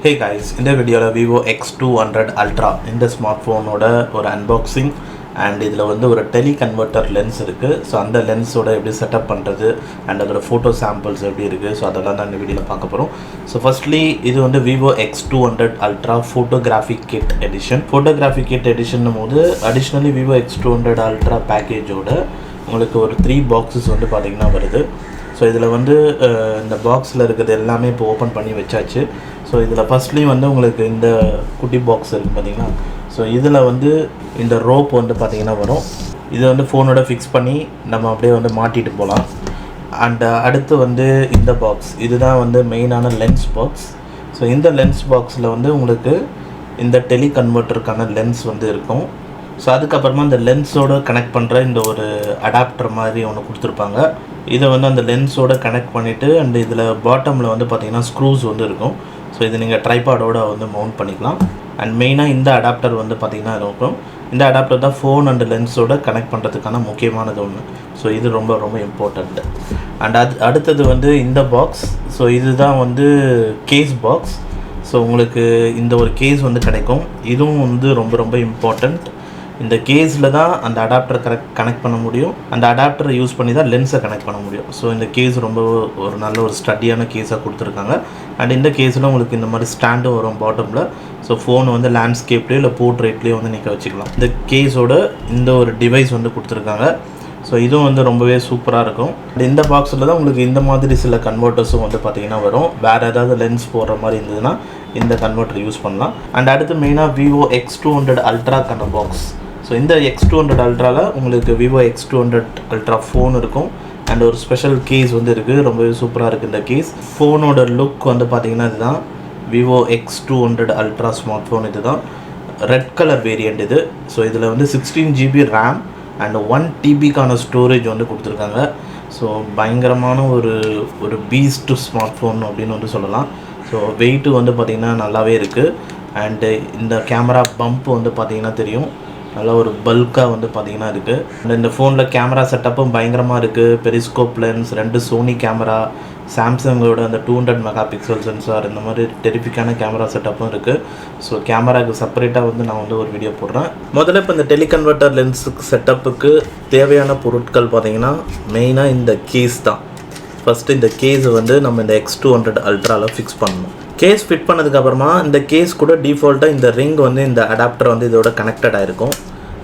Hey guys, இந்த வீடியோல Vivo X200 Ultra இந்த ஸ்மார்ட்ஃபோனோட ஒரு அன்பாக்சிங் அண்ட் இதில் வந்து ஒரு டெலிகன்வெர்ட்டர் லென்ஸ் இருக்குது. ஸோ அந்த லென்ஸோட எப்படி செட்டப் பண்ணுறது அண்ட் அதோட ஃபோட்டோ சாம்பிள்ஸ் எப்படி இருக்குது, ஸோ அதெல்லாம் தான் இந்த வீடியோவில் பார்க்க போகிறோம். ஸோ ஃபர்ஸ்ட்லி இது வந்து Vivo X200 Ultra photographic kit edition. Photographic kit edition போது அடிஷ்னலி Vivo X200 Ultra பேக்கேஜோட உங்களுக்கு ஒரு 3 பாக்ஸஸ் வந்து பார்த்திங்கன்னா வருது. ஸோ இதில் வந்து இந்த பாக்ஸில் இருக்கிறது எல்லாமே இப்போ ஓப்பன் பண்ணி வச்சாச்சு. ஸோ இதில் ஃபஸ்ட்லேயும் வந்து உங்களுக்கு இந்த குட்டி பாக்ஸ் இருக்குது பார்த்திங்கன்னா. ஸோ இதில் வந்து இந்த ரோப் வந்து பார்த்திங்கன்னா வரும். இதை வந்து ஃபோனோட ஃபிக்ஸ் பண்ணி நம்ம அப்படியே வந்து மாட்டிட்டு போகலாம். அண்ட் அடுத்து வந்து இந்த பாக்ஸ், இதுதான் வந்து மெயினான லென்ஸ் பாக்ஸ். ஸோ இந்த லென்ஸ் பாக்ஸில் வந்து உங்களுக்கு இந்த டெலிகன்வெர்ட்டருக்கான லென்ஸ் வந்து இருக்கும். ஸோ அதுக்கப்புறமா இந்த லென்ஸோடு கனெக்ட் பண்ணுற இந்த ஒரு அடாப்டர் மாதிரி ஒன்று கொடுத்துருப்பாங்க. இதை வந்து அந்த லென்ஸோடு கனெக்ட் பண்ணிவிட்டு அண்ட் இதில் பாட்டமில் வந்து பார்த்திங்கன்னா ஸ்க்ரூஸ் வந்து இருக்கும். ஸோ இது நீங்கள் ட்ரைபாடோடு வந்து மவுண்ட் பண்ணிக்கலாம். அண்ட் மெயினாக இந்த அடாப்டர் வந்து பார்த்திங்கன்னா இருக்கும். இந்த அடாப்டர் தான் ஃபோன் அண்ட் லென்ஸோடு கனெக்ட் பண்ணுறதுக்கான முக்கியமானது ஒன்று. ஸோ இது ரொம்ப ரொம்ப இம்பார்ட்டண்ட்டு. அண்ட் அடுத்தது வந்து இந்த பாக்ஸ். ஸோ இதுதான் வந்து கேஸ் பாக்ஸ். ஸோ உங்களுக்கு இந்த ஒரு கேஸ் வந்து கிடைக்கும். இதுவும் வந்து ரொம்ப ரொம்ப இம்பார்ட்டண்ட். இந்த கேஸில் தான் அந்த அடாப்டரை கனெக்ட் பண்ண முடியும். அந்த அடாப்டரை யூஸ் பண்ணி தான் லென்ஸை கனெக்ட் பண்ண முடியும். ஸோ இந்த கேஸ் ரொம்ப ஒரு நல்ல ஒரு ஸ்டடியான கேஸாக கொடுத்துருக்காங்க. அண்ட் இந்த கேஸில் உங்களுக்கு இந்த மாதிரி ஸ்டாண்டும் வரும் பாட்டமில். ஸோ ஃபோன் வந்து லேண்ட்ஸ்கேப்லேயோ இல்லை போர்ட்ரேட்லேயோ வந்து நிற்க வச்சுக்கலாம். இந்த கேஸோட இந்த ஒரு டிவைஸ் வந்து கொடுத்துருக்காங்க. ஸோ இதுவும் வந்து ரொம்பவே சூப்பராக இருக்கும். இந்த பாக்ஸில் தான் உங்களுக்கு இந்த மாதிரி சில கன்வெர்ட்டர்ஸும் வந்து பார்த்திங்கன்னா வரும். வேறு ஏதாவது லென்ஸ் போடுற மாதிரி இருந்ததுன்னா இந்த கன்வெர்ட்டர் யூஸ் பண்ணலாம். அண்ட் அடுத்து மெயினாக Vivo X200 Ultraக்கான பாக்ஸ். ஸோ இந்த X200 Ultraவில் உங்களுக்கு Vivo X200 Ultra ஃபோன் இருக்கும். அண்ட் ஒரு ஸ்பெஷல் கேஸ் வந்து இருக்குது. ரொம்பவே சூப்பராக இருக்குது இந்த கேஸ். ஃபோனோட லுக் வந்து பார்த்திங்கன்னா இதுதான் Vivo X200 Ultra smart phone. இது தான் ரெட் கலர் வேரியண்ட் இது. ஸோ இதில் வந்து 16 GB ரேம் அண்ட் 1 TBக்கான ஸ்டோரேஜ் வந்து கொடுத்துருக்காங்க. ஸோ பயங்கரமான ஒரு பீஸ்ட் ஸ்மார்ட் ஃபோன் அப்படின்னு வந்து சொல்லலாம். ஸோ வெயிட்டு வந்து பார்த்திங்கன்னா நல்லாவே இருக்குது. அண்டு இந்த கேமரா பம்ப் வந்து பார்த்திங்கன்னா தெரியும், நல்லா ஒரு பல்காக வந்து பார்த்திங்கன்னா இருக்குது. அண்ட் இந்த ஃபோனில் கேமரா செட்டப்பும் பயங்கரமாக இருக்குது. பெரிஸ்கோப் லென்ஸ், 2 சோனி கேமரா, சாம்சங்கோட அந்த 200 MP சென்சார், இந்த மாதிரி டெரிஃபிக்கான கேமரா செட்டப்பும் இருக்குது. ஸோ கேமராவுக்கு செப்பரேட்டாக வந்து நான் வந்து ஒரு வீடியோ போடுறேன். முதல்ல இப்போ இந்த டெலிகன்வெர்ட்டர் லென்ஸுக்கு செட்டப்புக்கு தேவையான பொருட்கள் பார்த்திங்கன்னா மெயினாக இந்த கேஸ் தான். ஃபஸ்ட்டு இந்த கேஸை வந்து நம்ம இந்த X200 Ultraவில் ஃபிக்ஸ் பண்ணணும். கேஸ் ஃபிட் பண்ணதுக்கப்புறமா இந்த கேஸ் கூட டிஃபால்ட்டாக இந்த ரிங் வந்து இந்த அடாப்டர் வந்து இதோட கனெக்டட் ஆகிருக்கும்.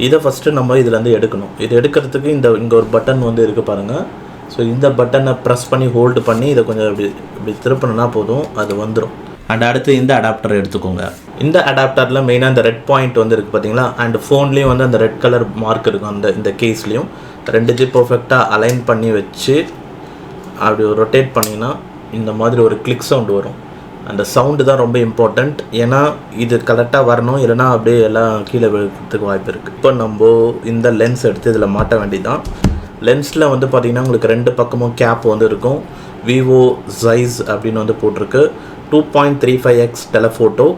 இதை ஃபஸ்ட்டு நம்ம இதிலேருந்து எடுக்கணும். இது எடுக்கிறதுக்கு இங்கே ஒரு பட்டன் வந்து இருக்குது பாருங்கள். ஸோ இந்த பட்டனை ப்ரெஸ் பண்ணி ஹோல்டு பண்ணி இதை கொஞ்சம் இப்படி திருப்பினா போதும், அது வந்துடும். அண்ட் அடுத்து இந்த அடாப்டரை எடுத்துக்கோங்க. இந்த அடாப்டரில் மெயினாக இந்த ரெட் பாயிண்ட் வந்து இருக்குது பார்த்தீங்களா. அண்ட் ஃபோன்லேயும் வந்து அந்த ரெட் கலர் மார்க் இருக்கும். இந்த கேஸ்லேயும் 2 பர்ஃபெக்டாக அலைன் பண்ணி வச்சு அப்படி ரொட்டேட் பண்ணிங்கன்னா இந்த மாதிரி ஒரு கிளிக் சவுண்டு வரும். அந்த சவுண்டு தான் ரொம்ப இம்பார்ட்டண்ட். ஏன்னா இது கரெக்டாக வரணும், இல்லைனா அப்படியே எல்லாம் கீழே விழுறதுக்கு வாய்ப்பு இருக்குது. இப்போ நம்ம இந்த லென்ஸ் எடுத்து இதில் மாட்ட வேண்டியதான். லென்ஸில் வந்து பார்த்திங்கன்னா உங்களுக்கு 2 பக்கமும் கேப் வந்து இருக்கும். Vivo Zeiss அப்படின்னு வந்து போட்டிருக்கு. 2.35x telephoto.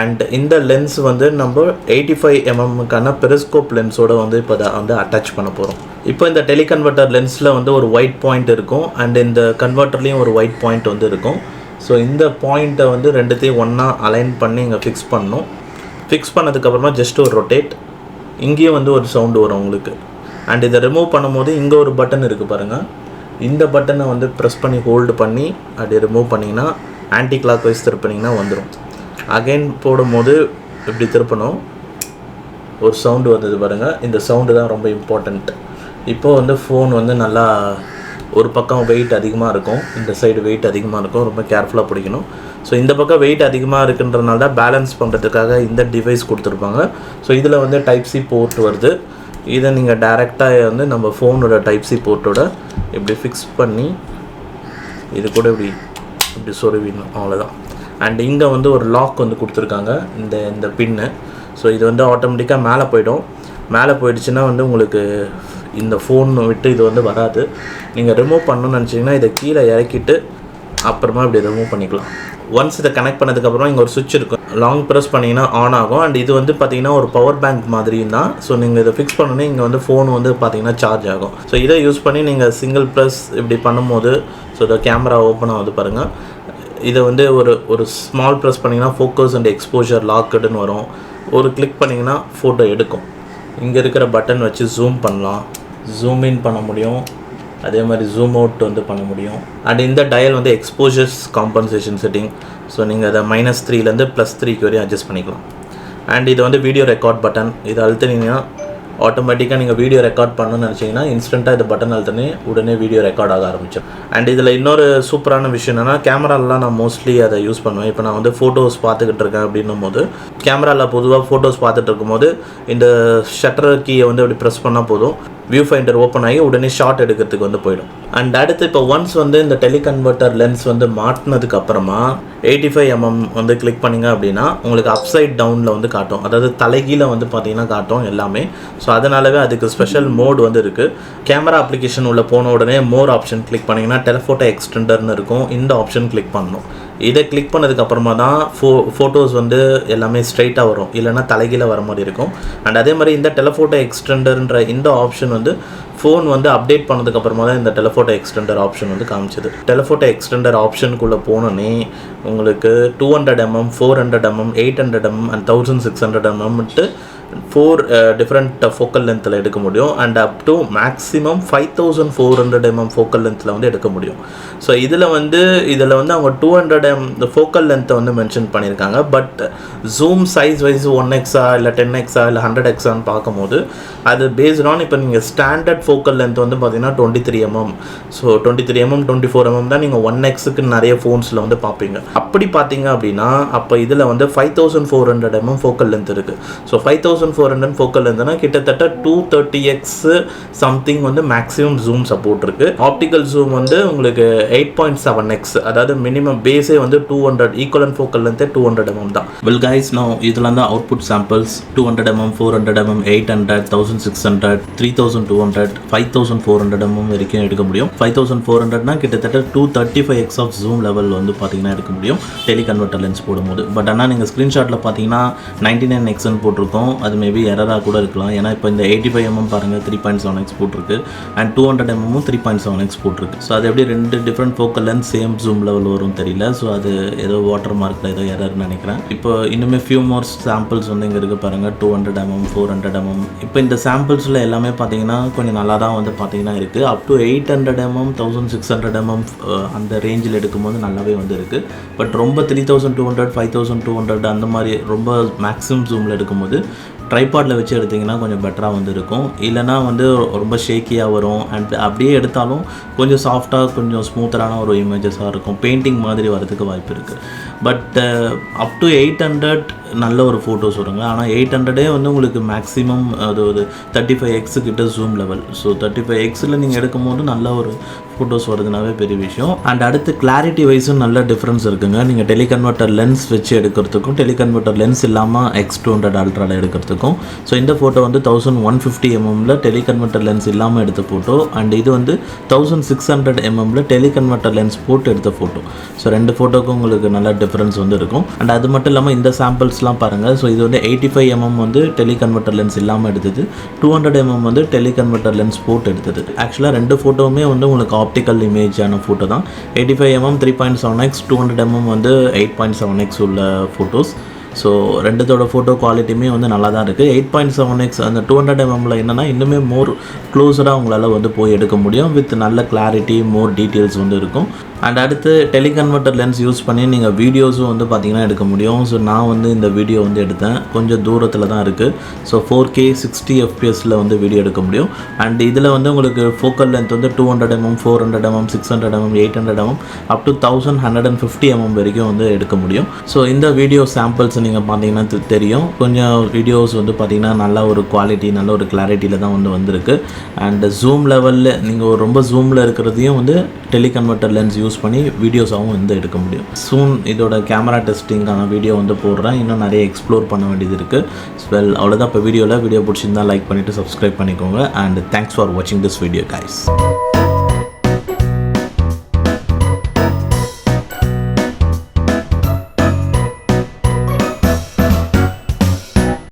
அண்ட் இந்த லென்ஸ் வந்து நம்ம 85 mmக்கான பெரிஸ்கோப் லென்ஸோடு வந்து இப்போ அதை வந்து அட்டாச் பண்ண போகிறோம். இப்போ இந்த டெலிகன்வெர்ட்டர் லென்ஸில் வந்து ஒரு ஒயிட் பாயிண்ட் இருக்கும். அண்ட் இந்த கன்வெர்ட்டர்லேயும் ஒரு ஒயிட் பாயிண்ட் வந்து இருக்கும். ஸோ இந்த பாயிண்ட்டை வந்து ரெண்டுத்தையும் ஒன்றா அலைன் பண்ணி இங்கே ஃபிக்ஸ் பண்ணணும். ஃபிக்ஸ் பண்ணதுக்கப்புறமா ஜஸ்ட் ஒரு ரொட்டேட். இங்கேயும் வந்து ஒரு சவுண்டு வரும் உங்களுக்கு. அண்ட் இதை ரிமூவ் பண்ணும்போது இங்கே ஒரு பட்டன் இருக்குது பாருங்கள். இந்த பட்டனை வந்து ப்ரெஸ் பண்ணி ஹோல்டு பண்ணி அப்படி ரிமூவ் பண்ணிங்கன்னா ஆன்டி கிளாக் வைஸ் திருப்பினீங்கன்னா வந்துடும். அகைன் போடும்போது இப்படி திருப்பணும், ஒரு சவுண்டு வந்தது பாருங்கள். இந்த சவுண்டு தான் ரொம்ப இம்பார்ட்டண்ட். இப்போது வந்து ஃபோன் வந்து நல்லா ஒரு பக்கம் வெயிட் அதிகமாக இருக்கும், இந்த சைடு வெயிட் அதிகமாக இருக்கும். ரொம்ப கேர்ஃபுல்லாக பிடிக்கணும். ஸோ இந்த பக்கம் வெயிட் அதிகமாக இருக்குன்றதுனால தான் பேலன்ஸ் பண்ணுறதுக்காக இந்த டிவைஸ் கொடுத்துருப்பாங்க. ஸோ இதில் வந்து டைப் சி போர்ட் வருது. இதை நீங்கள் டைரெக்டாக வந்து நம்ம ஃபோனோட டைப் சி போர்ட்டோட இப்படி ஃபிக்ஸ் பண்ணி இது கூட இப்படி சொருவிடணும், அவ்வளோதான். அண்ட் இங்கே வந்து ஒரு லாக் வந்து கொடுத்துருக்காங்க, இந்த பின்னு. ஸோ இது வந்து ஆட்டோமேட்டிக்காக மேலே போய்டும். மேலே போயிடுச்சுன்னா வந்து உங்களுக்கு இந்த ஃபோன் விட்டு இது வந்து வராது. நீங்கள் ரிமூவ் பண்ணணும்னு நினச்சிங்கன்னா இதை கீழே இறக்கிட்டு அப்புறமா இப்படி ரிமூவ் பண்ணிக்கலாம். ஒன்ஸ் இதை கனெக்ட் பண்ணதுக்கப்புறம் இங்கே ஒரு சுவிட்ச் இருக்கும். லாங் ப்ரெஸ் பண்ணிங்கன்னா ஆன் ஆகும். அண்ட் இது வந்து பார்த்திங்கன்னா ஒரு பவர் பேங்க் மாதிரியும் தான். ஸோ நீங்கள் இதை ஃபிக்ஸ் பண்ணோன்னே இங்கே வந்து ஃபோன் வந்து பார்த்திங்கன்னா சார்ஜ் ஆகும். ஸோ இதை யூஸ் பண்ணி நீங்கள் சிங்கிள் ப்ரெஸ் இப்படி பண்ணும்போது ஸோ இதை கேமரா ஓப்பன் ஆகுது பாருங்கள். இதை வந்து ஒரு ஸ்மால் ப்ரெஸ் பண்ணிங்கன்னா ஃபோக்கஸ் அண்ட் எக்ஸ்போஜர் லாக்குன்னு வரும். ஒரு கிளிக் பண்ணிங்கன்னா ஃபோட்டோ எடுக்கும். இங்கே இருக்கிற பட்டன் வச்சு ஜூம் பண்ணலாம், ஜூம் இன் பண்ண முடியும், அதே மாதிரி ஜூம் அவுட் வந்து பண்ண முடியும். அண்ட் இந்த டயல் வந்து எக்ஸ்போஜர்ஸ் காம்பன்சேஷன் செட்டிங். ஸோ நீங்கள் அதை -3லேருந்து +3 வரையும் அட்ஜஸ்ட் பண்ணிக்கலாம். அண்ட் இது வந்து வீடியோ ரெக்கார்ட் பட்டன். இது அழுத்தினீங்கன்னா ஆட்டோமேட்டிக்காக நீங்கள் வீடியோ ரெக்கார்ட் பண்ணணும்னு நினச்சிங்கன்னா இன்ஸ்டண்ட்டாக இந்த பட்டன் அழுத்தினே உடனே வீடியோ ரெக்கார்ட் ஆக ஆரம்பிச்சிடும். அண்ட் இதில் இன்னொரு சூப்பரான விஷயம் என்னென்னா, கேமராலலாம் நான் மோஸ்ட்லி அதை யூஸ் பண்ணுவேன். இப்போ நான் வந்து ஃபோட்டோஸ் பார்த்துக்கிட்டு இருக்கேன் அப்படின்னும் போது, கேமராவில் பொதுவாக ஃபோட்டோஸ் பார்த்துட்டு இருக்கும்போது இந்த ஷட்டர் கீயை வந்து அப்படி ப்ரெஸ் பண்ணால் போதும், வியூ ஃபைண்டர் ஓப்பன் ஆகி உடனே ஷார்ட் எடுக்கிறதுக்கு வந்து போயிடும். அண்ட் அடுத்து இப்போ ஒன்ஸ் வந்து இந்த டெலிகன்வெர்ட்டர் லென்ஸ் வந்து மாட்டினதுக்கு அப்புறமா 85mm வந்து கிளிக் பண்ணிங்க அப்படின்னா உங்களுக்கு அப்சைட் டவுனில் வந்து காட்டும். அதாவது தலைகீழ வந்து பார்த்தீங்கன்னா காட்டும் எல்லாமே. ஸோ அதனாலவே அதுக்கு ஸ்பெஷல் மோட் வந்து இருக்குது. கேமரா அப்ளிகேஷன் உள்ள போன உடனே மோர் ஆப்ஷன் கிளிக் பண்ணிங்கன்னா டெலஃபோட்டோ எக்ஸ்டெண்டர்னு இருக்கும். இந்த ஆப்ஷன் கிளிக் பண்ணணும். இதை கிளிக் பண்ணதுக்கப்புறமா தான் ஃபோட்டோஸ் வந்து எல்லாமே ஸ்ட்ரைட்டாக வரும், இல்லைனா தலைகீழ வர மாதிரி இருக்கும். அண்ட் அதே மாதிரி இந்த டெலஃபோட்டோ எக்ஸ்டெண்டர்ன்ற இந்த ஆப்ஷன் வந்து ஃபோன் வந்து அப்டேட் பண்ணதுக்கப்புறமா தான் இந்த டெலஃபோட்டோ எக்ஸ்டெண்டர் ஆப்ஷன் வந்து காமிச்சது. டெலஃபோட்டோ எக்ஸ்டெண்டர் ஆப்ஷனுக்குள்ளே போனோன்னே உங்களுக்கு 200mm, 400mm, 800mm and 1600mm 4 different focal லென்த்தில் எடுக்க முடியும். And up to maximum 5400mm focal லென்த்தில் வந்து எடுக்க முடியும். ஸோ இதில் வந்து அவங்க 200mm இந்த ஃபோக்கல் லென்த்தை வந்து மென்ஷன் பண்ணியிருக்காங்க. But zoom size wise 1x இல்லை 10x இல்லை 100xன்னு பார்க்கும்போது அது பேஸ்ட் ஆன் இப்போ நீங்கள் ஸ்டாண்டர்ட் ஃபோக்கல் லென்த் வந்து பார்த்தீங்கன்னா 23mm. ஸோ 23mm 24mm தான் நீங்கள் 1xக்கு நிறைய ஃபோன்ஸில் வந்து பார்ப்பீங்க. அப்படி பார்த்தீங்க அப்படின்னா அப்போ இதில் வந்து 5400mm ஃபோக்கல் லென்த் இருக்குது. ஸோ 5400 ஃபோக்கல் லென்த்னா கிட்டத்தட்ட 230x சம்திங் வந்து மேக்ஸிமம் ஜூம் சப்போர்ட் இருக்குது. ஆப்டிக்கல் ஜூம் வந்து உங்களுக்கு 8.7x, அதாவது மினிமம் பேஸே வந்து 200, ஈக்குவலன்ட் ஃபோக்கல் லென்த்தே 200mm தான். வெல் கைஸ், நான் இதெல்லாம் தான் output samples. 200mm, 400mm, 800, 1600, 3200, 5400mm வரைக்கும் எடுக்க முடியும். 5400னா கிட்டத்தட்ட 235x ஆஃப் ஜூம் லெவல் வந்து பார்த்தீங்கன்னா எடுக்க முடியும் டெலிகன்வெர்ட்டர் லென்ஸ் போடும்போது. பட் ஆனால் நீங்கள் ஸ்க்ரீன்ஷாட்டில் பார்த்தீங்கன்னா 99xன்னு போட்டிருக்கோம். அது மேபி எரராக கூட இருக்கலாம். ஏன்னா இப்போ இந்த 85mm பாருங்கள் 3.7x போட்டிருக்கு, அண்ட் 200mm 3.7x போட்டிருக்கு. ஸோ அது எப்படி ரெண்டு different focal lens same zoom level வரும் தெரியல. ஸோ அது ஏதோ வாட்டர் மார்க்கில் ஏதோ எரர்னு நினைக்கிறேன். இப்போ இன்னுமே ஃபியூ மோர் சாம்பிள்ஸ் வந்து இங்கே இருக்குது பாருங்கள். 200mm, 400mm. இப்போ இந்த சாம்பிள்ஸில் எல்லாமே பார்த்தீங்கன்னா கொஞ்சம் நல்லா தான் வந்து பார்த்தீங்கன்னா இருக்குது. அப் டு 800mm, 1600mm அந்த ரேஞ்சில் எடுக்கும்போது நல்லாவே வந்து இருக்குது. பட் ரொம்ப 3200, 5200 அந்த மாதிரி ரொம்ப மேக்ஸிமம் ஜூமில் எடுக்கும்போது ட்ரைபாடில் வச்சு எடுத்திங்கன்னா கொஞ்சம் பெட்டராக வந்து இருக்கும். இல்லைனா வந்து ரொம்ப ஷேக்கியாக வரும். அண்ட் அப்படியே எடுத்தாலும் கொஞ்சம் சாஃப்டாக கொஞ்சம் ஸ்மூத்தரான ஒரு இமேஜஸாக இருக்கும். பெயிண்டிங் மாதிரி வரதுக்கு வாய்ப்பு இருக்குது. பட் அப் டு 800 நல்ல ஒரு ஃபோட்டோஸ் வருங்க. ஆனால் 800 வந்து உங்களுக்கு மேக்ஸிமம் அது ஒரு 35x கிட்ட ஜூம் லெவல். ஸோ 35xயில் நீங்கள் எடுக்கும்போது நல்ல ஒரு ஃபோட்டோஸ் வருதுனாவே பெரிய விஷயம். அண்ட் அடுத்து கிளாரிட்டி வைஸும் நல்ல டிஃப்ரென்ஸ் இருக்குங்க. நீங்கள் டெலிகன்வெர்ட்டர் லென்ஸ் வச்சு எடுக்கிறதுக்கும் டெலிகன்வெர்ட்டர் லென்ஸ் இல்லாமல் X200 அல்ட்ராவில் எடுக்கிறதுக்கும். ஸோ இந்த ஃபோட்டோ வந்து 1150mm டெலிகன்வெர்ட்டர் லென்ஸ் இல்லாமல் எடுத்த ஃபோட்டோ. அண்ட் இது வந்து 1600mm டெலிகன்வெர்ட்டர் லென்ஸ் போட்டு எடுத்த ஃபோட்டோ. ஸோ ரெண்டு ஃபோட்டோக்கும் உங்களுக்கு நல்ல டிஃப்ரென்ஸ் வந்து இருக்கும். அண்ட் அது மட்டும் இல்லாமல் இந்த சாம்பிள்ஸ்லாம் பாருங்கள். ஸோ இது வந்து 85mm வந்து டெலிகன்வெர்ட்டர் லென்ஸ் இல்லாமல் எடுத்தது, 200mm வந்து டெலிகன்வெர்ட்டர் லென்ஸ் போட்டு எடுத்தது. ஆக்சுவலாக ரெண்டு ஃபோட்டோவுமே வந்து உங்களுக்கு ஆப்டிக்கல் இமேஜான ஃபோட்டோ தான். 85mm 3.7x, 200mm வந்து 8.7x உள்ள ஃபோட்டோஸ். ஸோ ரெண்டுத்தோட ஃபோட்டோ குவாலிட்டியுமே வந்து நல்லா தான் இருக்குது. 8.7x அந்த 200mm என்னென்னா இன்னுமே மோர் க்ளோஸராக உங்களால் வந்து போய் எடுக்க முடியும். வித் நல்ல கிளாரிட்டி, மோர் டீட்டெயில்ஸ் வந்து இருக்கும். அண்ட் அடுத்து டெலிகன்வெர்ட்டர் லென்ஸ் யூஸ் பண்ணி நீங்கள் வீடியோஸும் வந்து பார்த்திங்கன்னா எடுக்க முடியும். ஸோ நான் வந்து இந்த வீடியோ வந்து எடுத்தேன், கொஞ்சம் தூரத்தில் தான் இருக்குது. ஸோ 4K 60 fps வந்து வீடியோ எடுக்க முடியும். அண்ட் இதில் வந்து உங்களுக்கு ஃபோக்கல் லென்த் வந்து 200mm, 400mm, 600mm, 800mm up to 1150mm வரைக்கும் வந்து எடுக்க முடியும். ஸோ இந்த வீடியோ சாம்பிள்ஸ் நீங்கள் பார்த்தீங்கன்னா தெரியும். கொஞ்சம் வீடியோஸ் வந்து பார்த்திங்கன்னா நல்ல ஒரு குவாலிட்டி, நல்ல ஒரு கிளாரிட்டியில் தான் வந்து வந்திருக்கு. அண்ட் ஜூம் லெவலில் நீங்கள் ரொம்ப ஜூமில் இருக்கிறதையும் வந்து டெலிகன்வெர்ட்டர் லென்ஸ் யூஸ் பண்ணி வீடியோஸாகவும் வந்து எடுக்க முடியும். சூன் இதோட கேமரா டெஸ்டிங்கான வீடியோ வந்து போடுறேன். இன்னும் நிறைய எக்ஸ்ப்ளோர் பண்ண வேண்டியது இருக்குது. வெல் அவ்வளோதான் இப்போ வீடியோ பிடிச்சிருந்தால் லைக் பண்ணிவிட்டு சப்ஸ்கிரைப் பண்ணிக்கோங்க. அண்ட் தேங்க்ஸ் ஃபார் வாட்சிங் திஸ் வீடியோ கைஸ்.